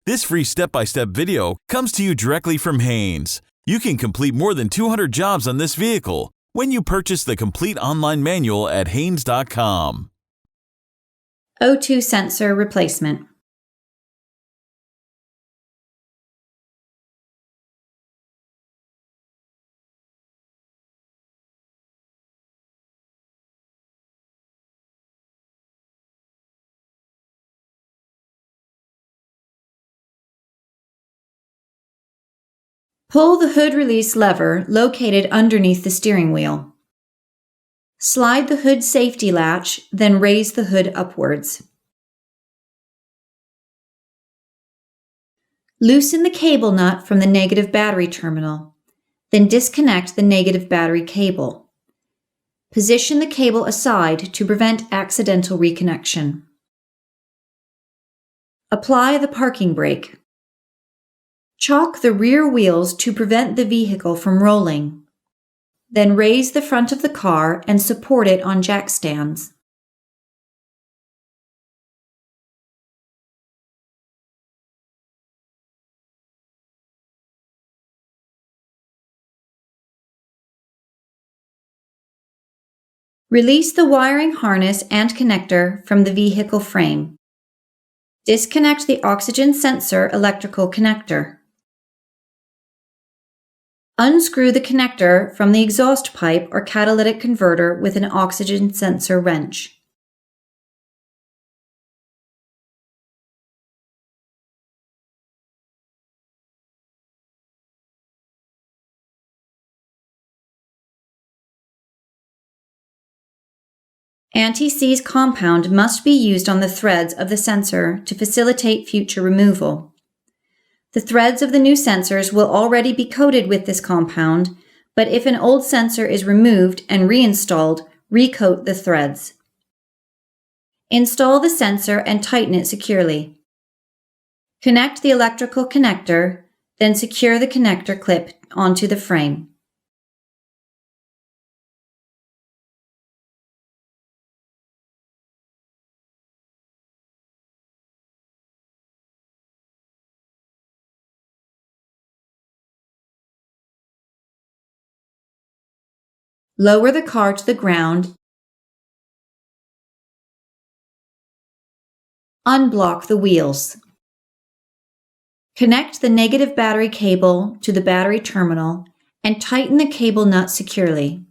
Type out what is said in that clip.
This free step-by-step video comes to you directly from Haynes. You can complete more than 200 jobs on this vehicle when you purchase the complete online manual at Haynes.com. O2 sensor replacement. Pull the hood release lever located underneath the steering wheel. Slide the hood safety latch, then raise the hood upwards. Loosen the cable nut from the negative battery terminal, then disconnect the negative battery cable. Position the cable aside to prevent accidental reconnection. Apply the parking brake. Chock the rear wheels to prevent the vehicle from rolling. Then raise the front of the car and support it on jack stands. Release the wiring harness and connector from the vehicle frame. Disconnect the oxygen sensor electrical connector. Unscrew the connector from the exhaust pipe or catalytic converter with an oxygen sensor wrench. Anti-seize compound must be used on the threads of the sensor to facilitate future removal. The threads of the new sensors will already be coated with this compound, but if an old sensor is removed and reinstalled, recoat the threads. Install the sensor and tighten it securely. Connect the electrical connector, then secure the connector clip onto the frame. Lower the car to the ground. Unblock the wheels. Connect the negative battery cable to the battery terminal and tighten the cable nut securely.